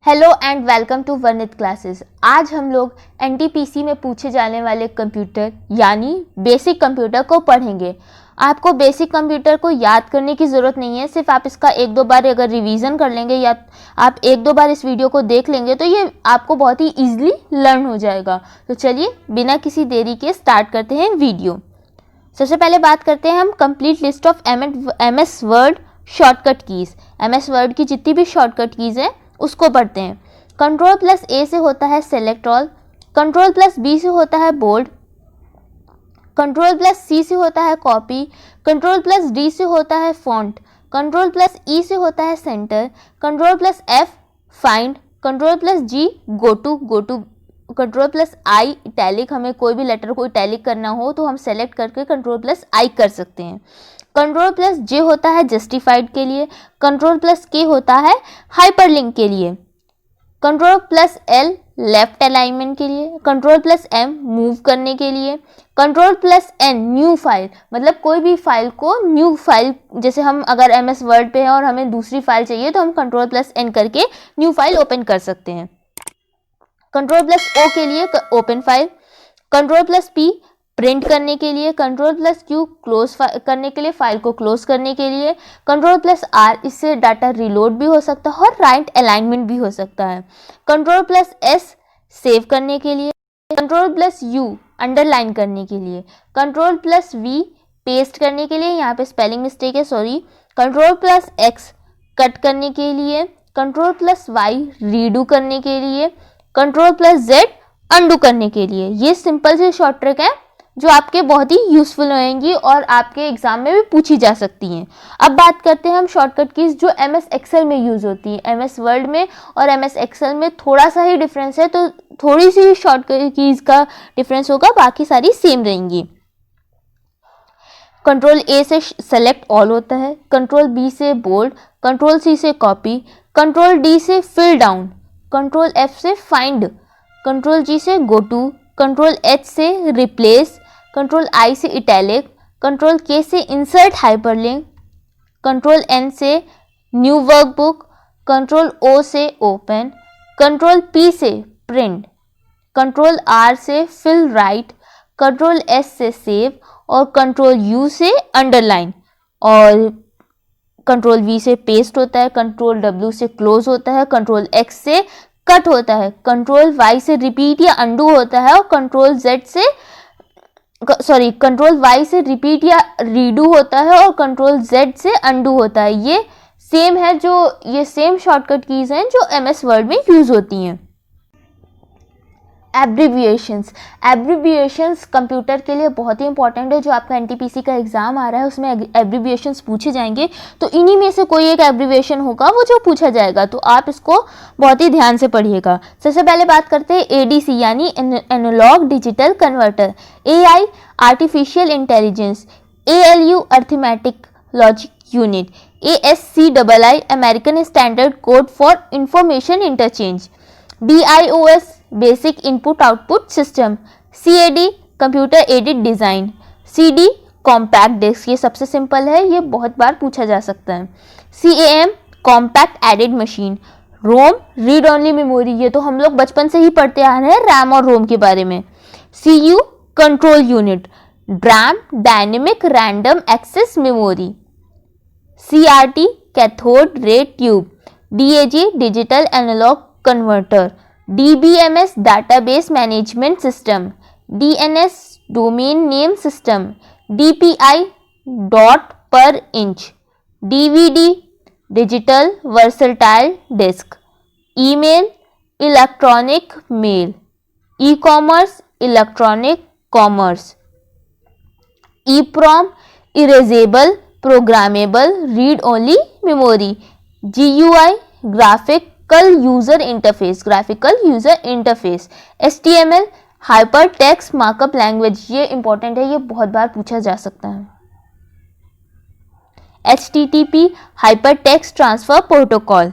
Hello and welcome to वर्णित classes. आज हम लोग एनटीपीसी में पूछे जाने वाले कंप्यूटर यानी बेसिक कंप्यूटर को पढ़ेंगे। आपको बेसिक कंप्यूटर को याद करने की ज़रूरत नहीं है, सिर्फ आप इसका एक दो बार अगर रिवीजन कर लेंगे या आप एक दो बार इस वीडियो को देख लेंगे तो ये आपको बहुत ही ईजिली लर्न हो जाएगा। तो चलिए बिना किसी देरी के स्टार्ट करते हैं वीडियो। सबसे पहले बात करते हैं हम complete list of MS word shortcut keys. MS word की जितनी भी शॉर्टकट कीज़ हैं उसको पढ़ते हैं। कंट्रोल प्लस ए से होता है select all, control plus B से होता है बोल्ड, कंट्रोल प्लस सी से होता है कॉपी, कंट्रोल प्लस डी से होता है फॉन्ट, कंट्रोल प्लस ई से होता है centre, control plus F find, control plus G go to, control plus I italic, हमें कोई भी लेटर को इटैलिक करना हो तो हम सेलेक्ट करके कंट्रोल प्लस आई कर सकते हैं। कंट्रोल प्लस जे होता है जस्टिफाइड के लिए, कंट्रोल प्लस के होता है हाइपरलिंक के लिए, control plus L left alignment के लिए, कंट्रोल प्लस एम मूव करने के लिए, control plus N new file, मतलब कोई भी फाइल को न्यू फाइल, जैसे हम अगर एमएस वर्ड पे हैं और हमें दूसरी फाइल चाहिए तो हम कंट्रोल प्लस एन करके न्यू फाइल ओपन कर सकते हैं। कंट्रोल प्लस ओ के लिए open file, control plus P print करने के लिए, कंट्रोल प्लस क्यू क्लोज करने के लिए, फाइल को क्लोज करने के लिए, कंट्रोल प्लस आर इससे डाटा रिलोड भी हो सकता है और राइट अलाइनमेंट भी हो सकता है, कंट्रोल प्लस एस सेव करने के लिए, कंट्रोल प्लस यू अंडरलाइन करने के लिए, कंट्रोल प्लस वी पेस्ट करने के लिए, यहाँ पे स्पेलिंग मिस्टेक है sorry, control plus x cut करने के लिए, कंट्रोल प्लस वाई रीडू करने के लिए, कंट्रोल प्लस जेड अंडू करने के लिए। ये सिंपल से शॉर्ट ट्रिक है जो आपके बहुत ही यूजफुल होंगी और आपके एग्जाम में भी पूछी जा सकती हैं। अब बात करते हैं हम शॉर्टकट कीज जो एमएस एक्सेल में यूज होती है। एमएस वर्ड में और एमएस एक्सेल में थोड़ा सा ही डिफरेंस है, तो थोड़ी सी शॉर्टकट कीज का डिफरेंस होगा, बाकी सारी सेम रहेंगी। कंट्रोल ए से सेलेक्ट ऑल होता है, कंट्रोल बी से बोल्ड, कंट्रोल सी से कॉपी, कंट्रोल डी से फिल डाउन, कंट्रोल एफ से फाइंड, कंट्रोल जी से गो टू, कंट्रोल एच से रिप्लेस, कंट्रोल आई से इटैलिक, कंट्रोल के से इंसर्ट हाइपरलिंक, कंट्रोल एन से न्यू वर्कबुक, कंट्रोल ओ से ओपन, कंट्रोल पी से प्रिंट, कंट्रोल आर से फिल राइट, कंट्रोल एस से सेव और कंट्रोल यू से अंडरलाइन, और कंट्रोल वी से पेस्ट होता है, कंट्रोल डब्ल्यू से क्लोज होता है, कंट्रोल एक्स से कट होता है, कंट्रोल वाई से रिपीट या अंडू होता है और कंट्रोल जेड से कंट्रोल वाई से रिपीट या रीडू होता है और कंट्रोल जेड से अंडू होता है। ये सेम है, जो ये सेम शॉर्टकट कीज हैं जो एमएस वर्ड में यूज होती हैं। एब्रीविएशंस कंप्यूटर के लिए बहुत ही इंपॉर्टेंट है। जो आपका एनटीपीसी का एग्जाम आ रहा है उसमें एब्रीविएशंस पूछे जाएंगे, तो इन्हीं में से कोई एक एब्रीविएशन होगा वो जो पूछा जाएगा, तो आप इसको बहुत ही ध्यान से पढ़िएगा। सबसे पहले बात करते हैं एडीसी यानी analogue digital converter, AI artificial intelligence, ALU arithmetic logic unit, ASCII American standard code for information interchange, BIOS basic input output system, CAD computer aided design, CD compact disc, ये सबसे सिंपल है, ये बहुत बार पूछा जा सकता है, CAM कॉम्पैक्ट एडेड मशीन, रोम read only memory, ये तो हम लोग बचपन से ही पढ़ते आ रहे हैं रैम और रोम के बारे में, CU control unit, DRAM dynamic random access memory, CRT cathode ray tube, DAG digital analogue converter, DBMS database management system, DNS domain name system, DPI dot per inch, DVD digital versatile disk, email electronic mail, e-commerce electronic commerce, EEPROM erasable programmable read only memory, GUI graphical user interface, HTML hyper text markup language, ये important है, ये बहुत बार पूछा जा सकता है, HTTP hyper text transfer protocol,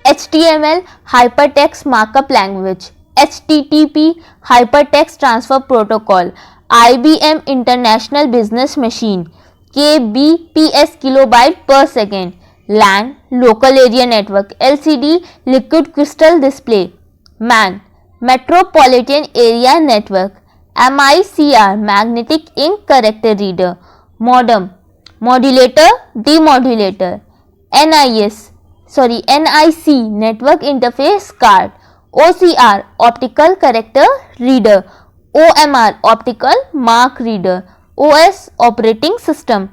HTML hyper text markup language, HTTP hyper text transfer protocol, IBM international business machine, KBPS kilobyte पर second, LAN, local area network. LCD, liquid crystal display. MAN, metropolitan area network. MICR, magnetic ink character reader. Modem, modulator, demodulator. NIC, network interface card. OCR, optical character reader. OMR, optical mark reader. OS, operating system.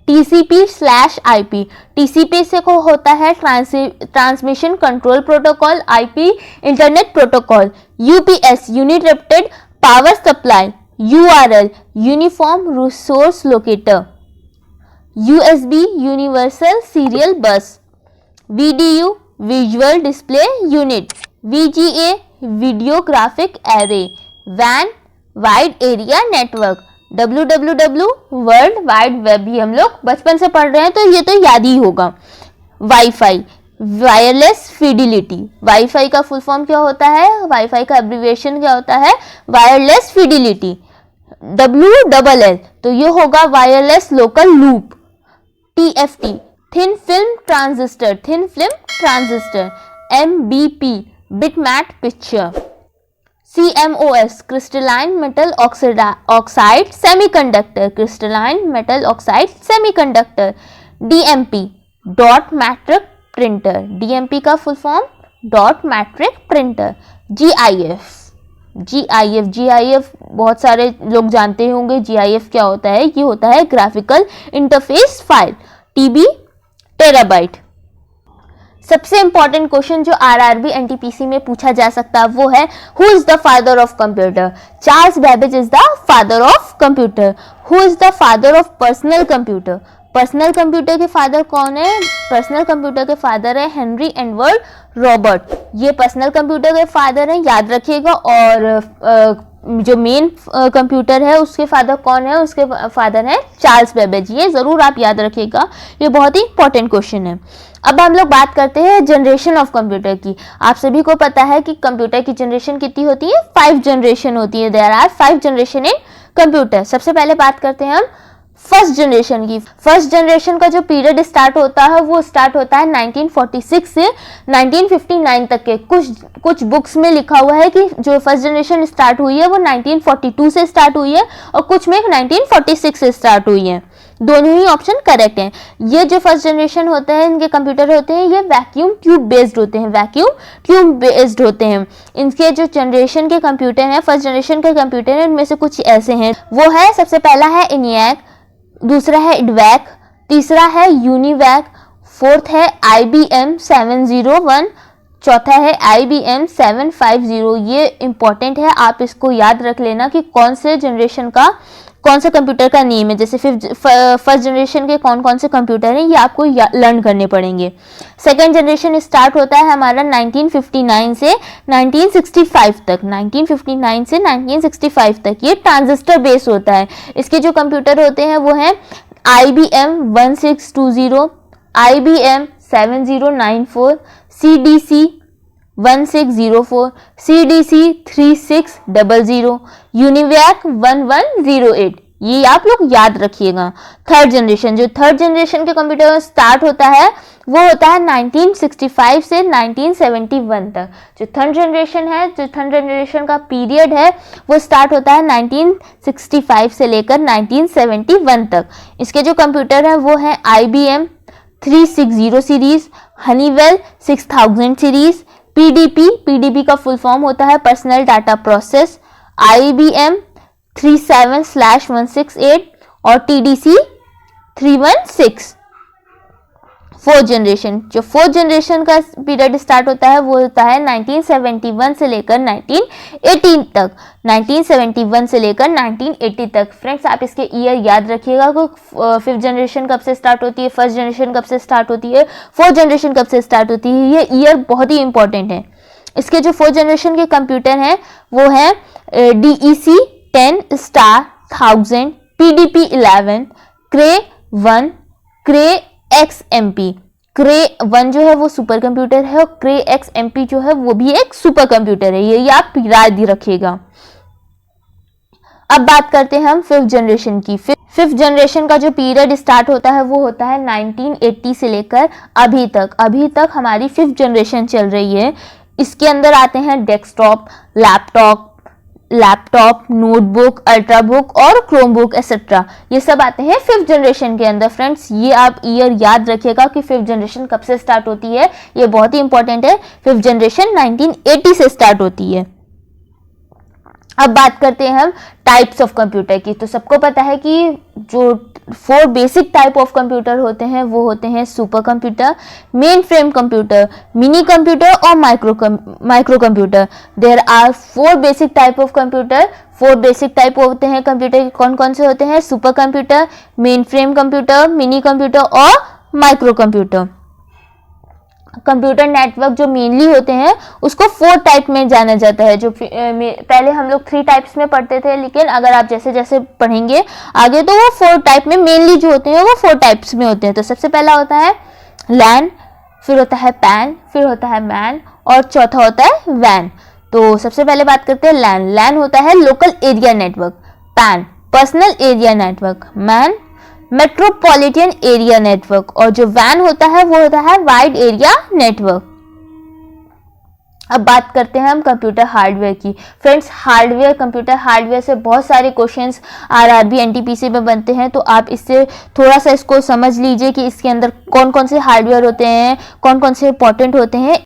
TCP/IP, TCP से को होता है transmission control protocol, IP internet protocol. UPS, uninterrupted power supply. URL, uniform resource locator. USB, universal serial bus. VDU, visual display unit. VGA, video graphic array. WAN, wide area network. www, world wide web, ये हम लोग बचपन से पढ़ रहे हैं तो ये तो याद ही होगा. Wifi, wireless fidelity. वाईफाई का फुल फॉर्म क्या होता है, वाईफाई का एब्रिविएशन क्या होता है, वायरलेस फिडिलिटी. WLL, तो ये होगा wireless local loop. TFT, thin film transistor, thin film transistor. MBP, bitmap picture. CMOS, crystalline metal oxide semiconductor, crystalline metal oxide semiconductor. DMP, dot matric printer. DMP का full form dot matric printer. GIF बहुत सारे लोग जानते होंगे. GIF क्या होता है, ये होता है graphical interface file. TB, terabyte. सबसे इंपॉर्टेंट क्वेश्चन जो RRB NTPC में पूछा जा सकता है वो है, who is the father of computer. Charles Babbage is the father of computer. Who is the father of personal computer. Personal computer के फादर कौन है, पर्सनल कंप्यूटर के फादर है हेनरी एडवर्ड रॉबर्ट. ये पर्सनल कंप्यूटर के father है, याद रखिएगा. और जो मेन कंप्यूटर है उसके फादर कौन है, उसके फादर है चार्ल्स बेबेज. ये जरूर आप याद रखिएगा, ये बहुत ही इंपॉर्टेंट क्वेश्चन है. अब हम लोग बात करते हैं जनरेशन ऑफ कंप्यूटर की. आप सभी को पता है कि कंप्यूटर की जनरेशन कितनी होती है, 5 जनरेशन होती है. There are 5 generation in computer. सबसे पहले बात करते हैं हम फर्स्ट जनरेशन की. फर्स्ट जनरेशन का जो पीरियड स्टार्ट होता है वो स्टार्ट होता है 1946 से 1959 तक के. कुछ बुक्स में लिखा हुआ है कि जो फर्स्ट जनरेशन स्टार्ट हुई है वो 1942 से स्टार्ट हुई है और कुछ में 1946 से स्टार्ट हुई है. दोनों ही ऑप्शन करेक्ट हैं. ये जो फर्स्ट जनरेशन होते हैं, इनके कंप्यूटर होते हैं, ये वैक्यूम ट्यूब बेस्ड होते हैं. वैक्यूम ट्यूब बेस्ड होते हैं. इनके जो जनरेशन के कंप्यूटर हैं, फर्स्ट जनरेशन के कंप्यूटर हैं, इनमें से कुछ ऐसे हैं. वो है, सबसे पहला है ENIAC, दूसरा है IDVAC, तीसरा है UNIVAC, फोर्थ है IBM 701, चौथा है IBM 750. ये इंपॉर्टेंट है, आप इसको याद रख लेना कि कौन से जनरेशन का कौन से कंप्यूटर का नेम है. जैसे फर्स्ट जनरेशन के कौन कौन से कंप्यूटर हैं ये आपको लर्न करने पड़ेंगे. सेकेंड जनरेशन स्टार्ट होता है हमारा 1959 से 1965 तक. 1959 से 1965 तक ये ट्रांजिस्टर बेस होता है. इसके जो कंप्यूटर होते हैं वो हैं IBM 1620, IBM 7094, CDC 1604, CDC 3600, UNIVAC 1108. ये आप लोग याद रखिएगा. थर्ड जनरेशन, जो थर्ड जनरेशन के कंप्यूटर स्टार्ट होता है वो होता है 1965 से 1971 तक. जो थर्ड जनरेशन है, जो थर्ड जनरेशन का पीरियड है वो स्टार्ट होता है 1965 से लेकर 1971 तक. इसके जो कंप्यूटर हैं वो है IBM 360 series, Honeywell 6000 series, PDP का फुल फॉर्म होता है पर्सनल डाटा प्रोसेस, IBM 37/168 और TDC 316. फोर्थ जनरेशन, जो फोर्थ जनरेशन का पीरियड स्टार्ट होता है वो होता है 1971 से लेकर 1980 तक. 1971 से लेकर 1980 तक. फ्रेंड्स, आप इसके ईयर याद रखिएगा कि फिफ्थ जनरेशन कब से स्टार्ट होती है, फर्स्ट जनरेशन कब से स्टार्ट होती है, फोर्थ जनरेशन कब से स्टार्ट होती है. ये ईयर बहुत ही इंपॉर्टेंट है. इसके जो फोर्थ जनरेशन के कंप्यूटर हैं वो है DEC 10*1000, PDP 11, Cray 1, Cray XMP. Cray 1 जो है वो सुपर कंप्यूटर है और Cray XMP जो है वो भी एक सुपर कंप्यूटर है. ये आप याद ही रखिएगा. अब बात करते हैं हम फिफ्थ जनरेशन की। फिफ्थ जनरेशन का जो पीरियड स्टार्ट होता है वो होता है 1980 से लेकर अभी तक हमारी फिफ्थ जनरेशन चल रही है। इसके अंदर आते हैं डेस्कटॉप, लैपटॉप, नोटबुक, अल्ट्राबुक और क्रोमबुक एक्सेट्रा, ये सब आते हैं फिफ्थ जनरेशन के अंदर। फ्रेंड्स, ये आप ईयर याद रखिएगा कि फिफ्थ जनरेशन कब से स्टार्ट होती है, ये बहुत ही इंपॉर्टेंट है। फिफ्थ जनरेशन 1980 से स्टार्ट होती है। अब बात करते हैं हम टाइप्स ऑफ कंप्यूटर की। तो सबको पता है कि जो 4 बेसिक टाइप ऑफ कंप्यूटर होते हैं वो होते हैं super computer, main frame computer, mini computer और micro computer. There are 4 basic type of computer. 4 basic type होते हैं कंप्यूटर के। कौन कौन से होते हैं? Super computer, main frame computer, mini computer और माइक्रो कंप्यूटर। कंप्यूटर नेटवर्क जो मेनली होते हैं उसको 4 टाइप में जाना जाता है। जो पहले हम लोग 3 टाइप्स में पढ़ते थे, लेकिन अगर आप जैसे जैसे पढ़ेंगे आगे तो वो 4 टाइप में मेनली जो होते हैं वो 4 टाइप्स में होते हैं। तो सबसे पहला होता है लैन, फिर होता है पैन, फिर होता है मैन और चौथा होता है वैन। तो सबसे पहले बात करते हैं लैन। लैन होता है local area network, pan personal area network, man metropolitan area network और जो वैन होता है वो होता है वाइड एरिया नेटवर्क। अब बात करते हैं हम कंप्यूटर हार्डवेयर की। फ्रेंड्स, कंप्यूटर हार्डवेयर से बहुत सारे क्वेश्चंस आरआरबी एनटीपीसी में बनते हैं, तो आप इससे थोड़ा सा इसको समझ लीजिए कि इसके अंदर कौन कौन से हार्डवेयर होते हैं, कौन कौन से इंपॉर्टेंट होते हैं।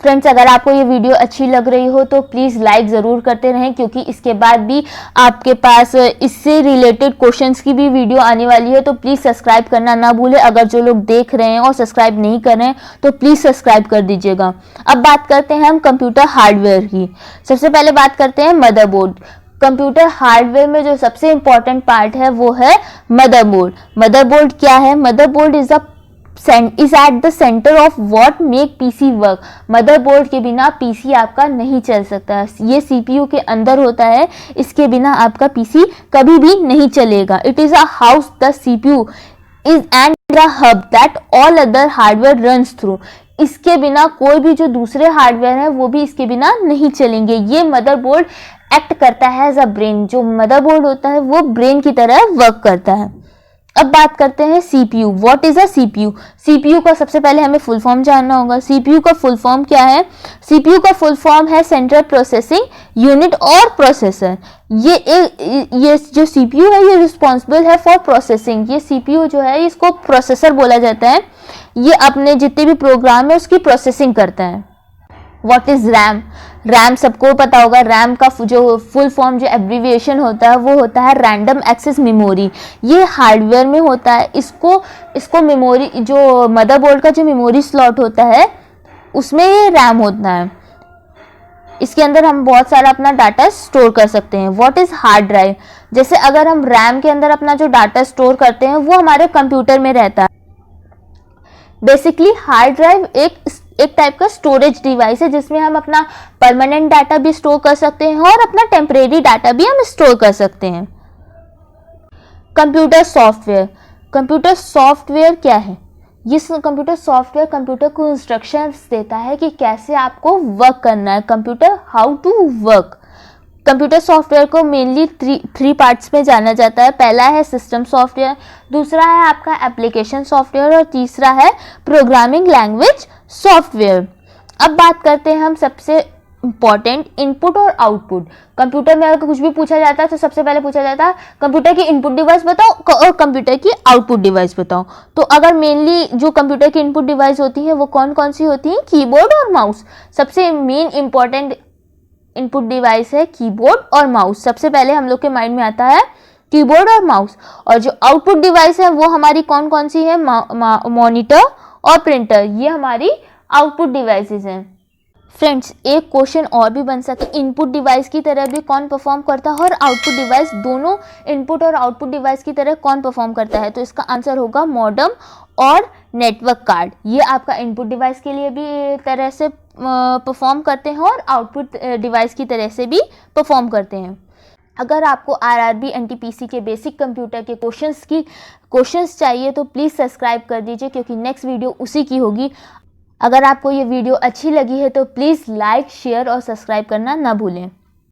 फ्रेंड्स, अगर आपको ये वीडियो अच्छी लग रही हो तो प्लीज़ लाइक ज़रूर करते रहें, क्योंकि इसके बाद भी आपके पास इससे रिलेटेड क्वेश्चंस की भी वीडियो आने वाली है। तो प्लीज़ सब्सक्राइब करना ना भूलें। अगर जो लोग देख रहे हैं और सब्सक्राइब नहीं कर रहे हैं तो प्लीज़ सब्सक्राइब कर दीजिएगा। अब बात करते हैं हम कंप्यूटर हार्डवेयर की। सबसे पहले बात करते हैं मदरबोर्ड। कंप्यूटर हार्डवेयर में जो सबसे इंपॉर्टेंट पार्ट है वो है मदरबोर्ड। मदरबोर्ड क्या है? Motherboard is at the center of what make PC work। Motherboard के बिना पीसी आपका नहीं चल सकता। ये सीपीयू के अंदर होता है, इसके बिना आपका पीसी कभी भी नहीं चलेगा। It is a house, the CPU is and the hub that all other hardware runs through. इसके बिना कोई भी जो दूसरे हार्डवेयर है वो भी इसके बिना नहीं चलेंगे। ये मदरबोर्ड एक्ट करता है एज अ ब्रेन। जो मदरबोर्ड होता है वो ब्रेन की तरह वर्क करता है। अब बात करते हैं CPU. What is a CPU? CPU का सबसे पहले हमें फुल फॉर्म जानना होगा। सीपीयू का फुल फॉर्म क्या है? सीपीयू का फुल फॉर्म है सेंट्रल प्रोसेसिंग यूनिट और प्रोसेसर। ये जो सीपीयू है ये रिस्पॉन्सिबल है फॉर प्रोसेसिंग। ये सीपीयू जो है इसको प्रोसेसर बोला जाता है। ये अपने जितने भी प्रोग्राम है उसकी प्रोसेसिंग करता है। What is RAM? रैम सबको पता होगा। रैम का जो फुल फॉर्म, जो एब्रीविएशन होता है वो होता है रैंडम एक्सेस मेमोरी। ये हार्डवेयर में होता है। इसको मेमोरी, जो मदरबोर्ड का जो मेमोरी स्लॉट होता है उसमें ये रैम होता है। इसके अंदर हम बहुत सारा अपना डाटा स्टोर कर सकते हैं। What is hard drive? जैसे अगर हम रैम के अंदर अपना जो डाटा स्टोर करते हैं वो हमारे कंप्यूटर में रहता है। बेसिकली हार्ड ड्राइव एक टाइप का स्टोरेज डिवाइस है जिसमें हम अपना परमानेंट डाटा भी स्टोर कर सकते हैं और अपना टेम्परेरी डाटा भी हम स्टोर कर सकते हैं। कंप्यूटर सॉफ्टवेयर क्या है? ये कंप्यूटर सॉफ्टवेयर कंप्यूटर को इंस्ट्रक्शंस देता है कि कैसे आपको वर्क करना है। Computer how to work. Computer software को मेनली 3 पार्ट्स में जाना जाता है। पहला है सिस्टम सॉफ्टवेयर, दूसरा है आपका एप्लीकेशन सॉफ्टवेयर और तीसरा है प्रोग्रामिंग लैंग्वेज सॉफ्टवेयर। अब बात करते हैं हम सबसे इंपॉर्टेंट इनपुट और आउटपुट। कंप्यूटर में अगर कुछ भी पूछा जाता है तो सबसे पहले पूछा जाता है कंप्यूटर की इनपुट डिवाइस बताओ और कंप्यूटर की आउटपुट डिवाइस बताओ। तो अगर मेनली जो कंप्यूटर की इनपुट डिवाइस होती है वो कौन कौन सी होती हैं? कीबोर्ड और माउस। सबसे मेन इंपॉर्टेंट इनपुट डिवाइस है कीबोर्ड और माउस। सबसे पहले हम लोग के माइंड में आता है कीबोर्ड और माउस। और जो आउटपुट डिवाइस है वो हमारी कौन कौन सी है? मॉनिटर और प्रिंटर। ये हमारी आउटपुट डिवाइसेस हैं। फ्रेंड्स, एक क्वेश्चन और भी बन सकता है, इनपुट डिवाइस की तरह भी कौन परफॉर्म करता है और आउटपुट डिवाइस, दोनों इनपुट और आउटपुट डिवाइस की तरह कौन परफॉर्म करता है? तो इसका आंसर होगा मॉडेम और नेटवर्क कार्ड। ये आपका इनपुट डिवाइस के लिए भी तरह से परफॉर्म करते हैं और आउटपुट डिवाइस की तरह से भी परफॉर्म करते हैं। अगर आपको आरआरबी एनटीपीसी के बेसिक कंप्यूटर के क्वेश्चंस चाहिए तो प्लीज़ सब्सक्राइब कर दीजिए, क्योंकि नेक्स्ट वीडियो उसी की होगी। अगर आपको ये वीडियो अच्छी लगी है तो प्लीज़ लाइक, शेयर और सब्सक्राइब करना ना भूलें।